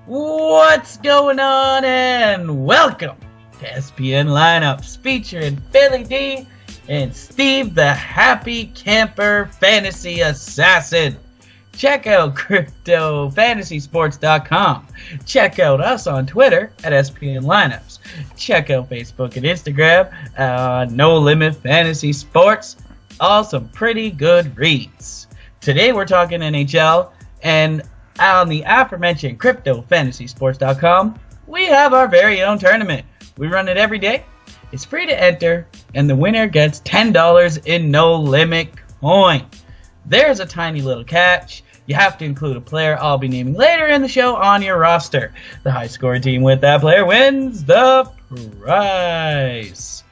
What's going on, and welcome to SPN Lineups featuring Billy D and Steve the Happy Camper Fantasy Assassin. Check out CryptoFantasySports.com. Check out us on Twitter at SPN Lineups. Check out Facebook and Instagram, No Limit Fantasy Sports. All some pretty good reads. Today we're talking NHL, and on the aforementioned CryptoFantasySports.com, we have our very own tournament. We run it every day. It's free to enter, and the winner gets $10 in no limit coin. There's a tiny little catch. You have to include a player I'll be naming later in the show on your roster. The high score team with that player wins the prize.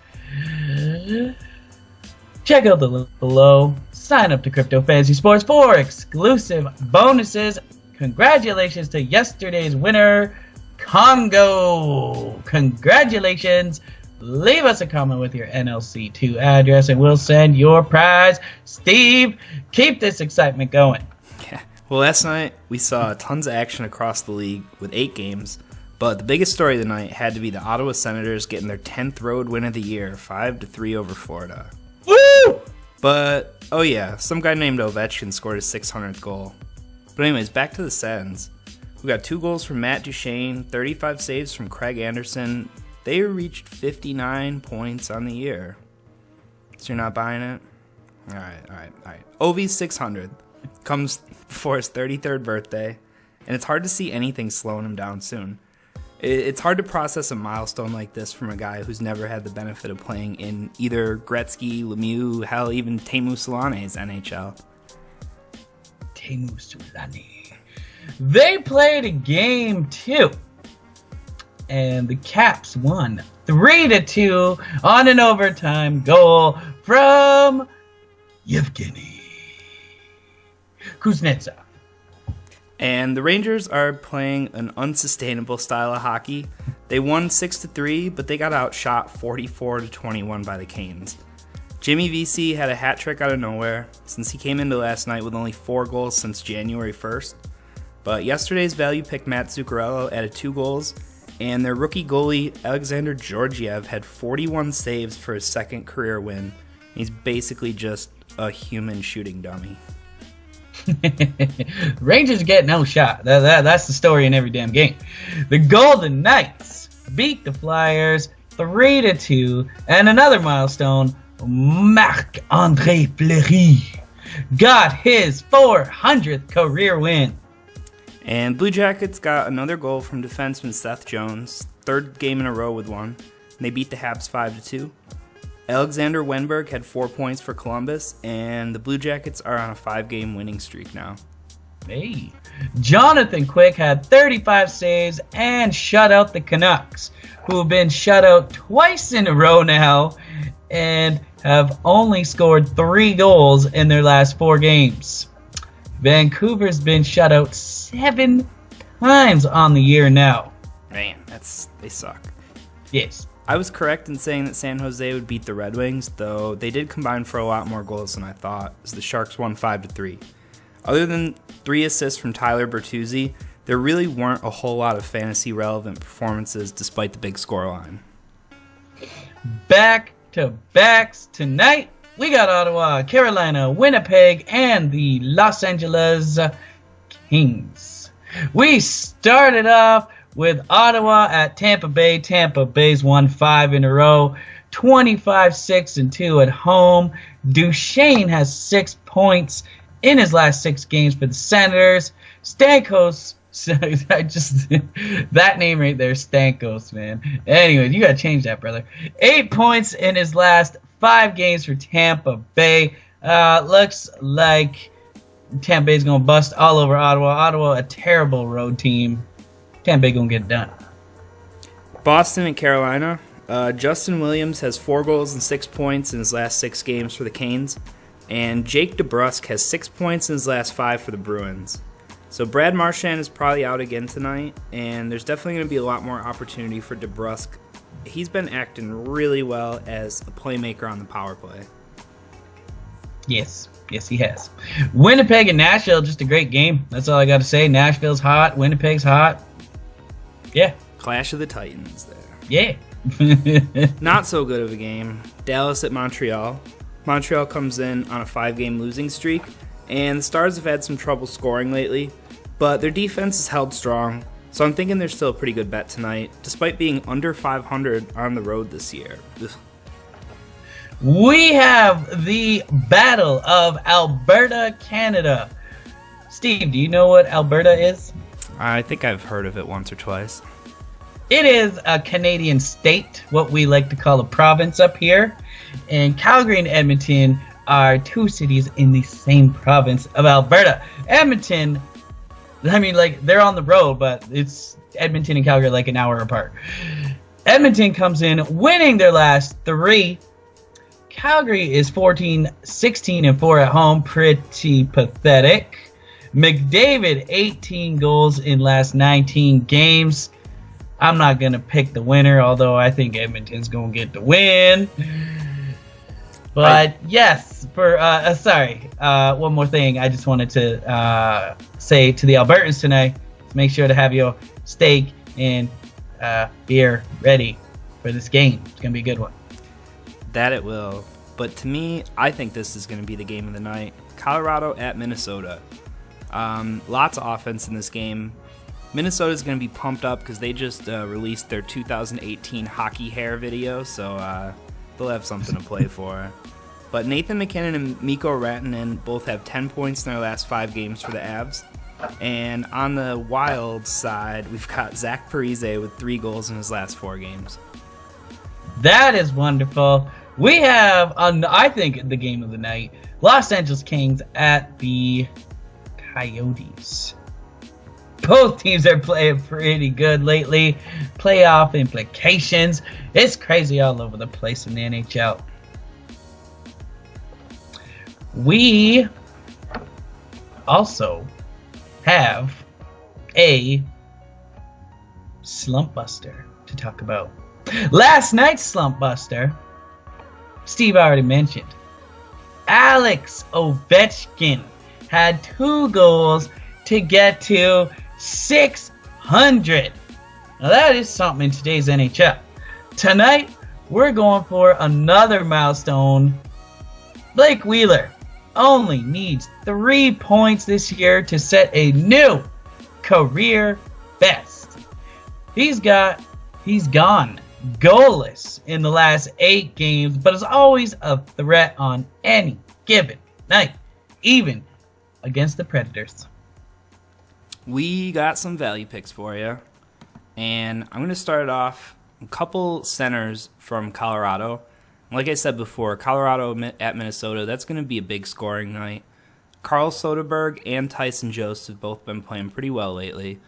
Check out the link below. Sign up to Crypto Fantasy Sports for exclusive bonuses. Congratulations to yesterday's winner, Congo. Congratulations. Leave us a comment with your NLC2 address and we'll send your prize. Steve, keep this excitement going. Yeah. Well, last night we saw tons of action across the league with 8 games, but the biggest story of the night had to be the Ottawa Senators getting their 10th road win of the year, 5-3 over Florida. Woo! But, oh yeah, some guy named Ovechkin scored his 600th goal. But anyways, back to the Sens. We got 2 goals from Matt Duchene, 35 saves from Craig Anderson. They reached 59 points on the year. So you're not buying it? All right. Ovi's 600 comes before his 33rd birthday, and it's hard to see anything slowing him down soon. It's hard to process a milestone like this from a guy who's never had the benefit of playing in either Gretzky, Lemieux, hell, even Teemu Selane's NHL. Teemu Selane. They played a game 2, and the Caps won 3-2 on an overtime goal from Yevgeny Kuznetsov. And the Rangers are playing an unsustainable style of hockey. They won 6-3, but they got outshot 44-21 by the Canes. Jimmy Vesey had a hat trick out of nowhere, since he came into last night with only 4 goals since January 1st. But yesterday's value pick Matt Zuccarello added 2 goals, and their rookie goalie Alexander Georgiev had 41 saves for his second career win. He's basically just a human shooting dummy. Rangers get no shot. That's the story in every damn game. The Golden Knights beat the Flyers 3-2, and another milestone, Marc-Andre Fleury got his 400th career win. And Blue Jackets got another goal from defenseman Seth Jones, 3rd game in a row with one. They beat the Habs 5-2. Alexander Wenberg had 4 points for Columbus, and the Blue Jackets are on a 5-game winning streak now. Hey, Jonathan Quick had 35 saves and shut out the Canucks, who have been shut out twice in a row now and have only scored 3 goals in their last 4 games. Vancouver's been shut out 7 times on the year now. Man, they suck. Yes. I was correct in saying that San Jose would beat the Red Wings, though they did combine for a lot more goals than I thought, as the Sharks won 5-3. Other than 3 assists from Tyler Bertuzzi, there really weren't a whole lot of fantasy-relevant performances despite the big scoreline. Back-to-backs tonight, we got Ottawa, Carolina, Winnipeg, and the Los Angeles Kings. We started off with Ottawa at Tampa Bay. Tampa Bay's won 5 in a row, 25-6-2 at home. Duchene has 6 points in his last 6 games for the Senators. Stamkos, that name right there, Stamkos, man. Anyway, you gotta change that, brother. 8 points in his last 5 games for Tampa Bay. Looks like Tampa Bay's gonna bust all over Ottawa. Ottawa, a terrible road team. Tampa Bay gonna get it done. Boston and Carolina. Justin Williams has 4 goals and 6 points in his last 6 games for the Canes. And Jake DeBrusk has 6 points in his last 5 for the Bruins. So Brad Marchand is probably out again tonight, and there's definitely going to be a lot more opportunity for DeBrusk. He's been acting really well as a playmaker on the power play. Yes, he has. Winnipeg and Nashville, just a great game. That's all I got to say. Nashville's hot. Winnipeg's hot. Yeah. Clash of the Titans there. Yeah. Not so good of a game. Dallas at Montreal. Montreal comes in on a 5-game losing streak, and the Stars have had some trouble scoring lately, but their defense is held strong, so I'm thinking they're still a pretty good bet tonight, despite being under 500 on the road this year. Ugh. We have the Battle of Alberta, Canada. Steve, do you know what Alberta is? I think I've heard of it once or twice. It is a Canadian state, what we like to call a province up here. And Calgary and Edmonton are two cities in the same province of Alberta. Edmonton, I mean, like, they're on the road, but it's Edmonton and Calgary like an hour apart. Edmonton comes in winning their last 3. Calgary is 14-16-4 at home. Pretty pathetic. McDavid, 18 goals in last 19 games. I'm not going to pick the winner, although I think Edmonton's going to get the win. But yes, one more thing I just wanted to say to the Albertans tonight. Make sure to have your steak and beer ready for this game. It's going to be a good one. That it will. But to me, I think this is going to be the game of the night. Colorado at Minnesota. Lots of offense in this game. Minnesota is going to be pumped up because they just released their 2018 hockey hair video, so they'll have something to play for. But Nathan McKinnon and Mikko Rantanen both have 10 points in their last 5 games for the Avs. And on the Wild side, we've got Zach Parise with 3 goals in his last 4 games. That is wonderful. We have, I think, the game of the night, Los Angeles Kings at the Coyotes. Both teams are playing pretty good lately. Playoff implications. It's crazy all over the place in the NHL. We also have a slump buster to talk about. Last night's slump buster, Steve already mentioned. Alex Ovechkin had 2 goals to get to 600. Now that is something in today's NHL. Tonight, we're going for another milestone. Blake Wheeler only needs 3 points this year to set a new career best. He's gone goalless in the last 8 games, but is always a threat on any given night, even against the Predators. We got some value picks for you, and I'm going to start off a couple centers from Colorado. Like I said before, Colorado at Minnesota, that's going to be a big scoring night. Carl Soderberg and Tyson Jost have both been playing pretty well lately.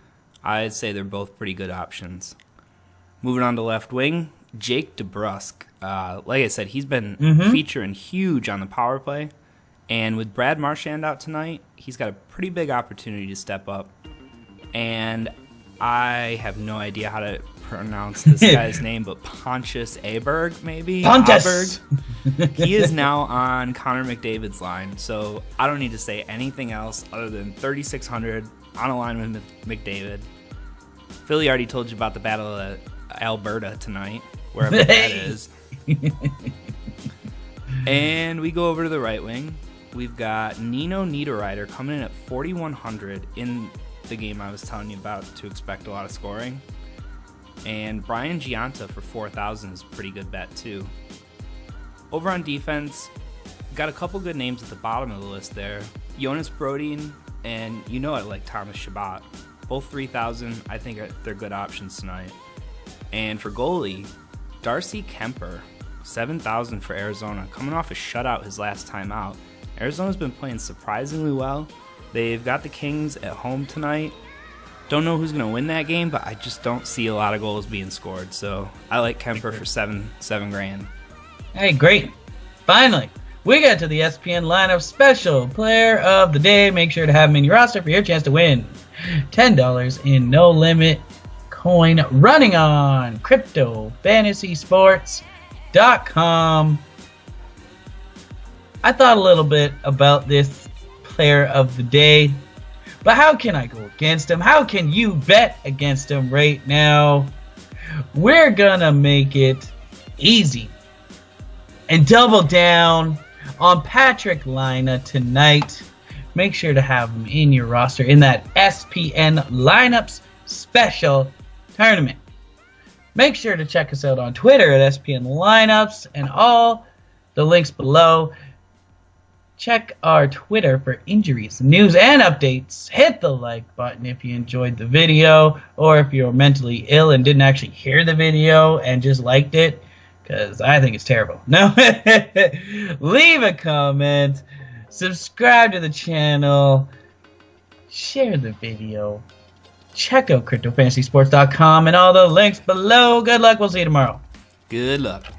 I'd say they're both pretty good options. Moving on to left wing, Jake DeBrusk. Like I said, he's been featuring huge on the power play. And with Brad Marchand out tonight, he's got a pretty big opportunity to step up. And I have no idea how to pronounce this guy's name, but Pontus Aberg, maybe? Pontus! He is now on Connor McDavid's line, so I don't need to say anything else other than 3,600 on a line with McDavid. Philly already told you about the Battle of Alberta tonight, wherever that is. And we go over to the right wing. We've got Nino Niederreiter coming in at 4,100 in the game I was telling you about to expect a lot of scoring. And Brian Giunta for 4,000 is a pretty good bet too. Over on defense, got a couple good names at the bottom of the list there. Jonas Brodin and I like Thomas Chabot. Both 3,000. I think they're good options tonight. And for goalie, Darcy Kemper, 7,000 for Arizona, coming off a shutout his last time out. Arizona's been playing surprisingly well. They've got the Kings at home tonight. Don't know who's going to win that game, but I just don't see a lot of goals being scored. So I like Kemper for seven grand. Hey, great. Finally, we got to the SPN lineup special player of the day. Make sure to have him in your roster for your chance to win $10 in no limit coin running on CryptoFantasySports.com. I thought a little bit about this player of the day. But how can I go against him? How can you bet against him right now? We're gonna make it easy and double down on Patrick Laine tonight. Make sure to have him in your roster in that SPN Lineups Special Tournament. Make sure to check us out on Twitter at SPN Lineups and all the links below. Check our Twitter for injuries, news, and updates. Hit the like button if you enjoyed the video, or if you're mentally ill and didn't actually hear the video and just liked it, because I think it's terrible. No, leave a comment, subscribe to the channel, share the video, check out CryptoFantasySports.com and all the links below. Good luck. We'll see you tomorrow. Good luck.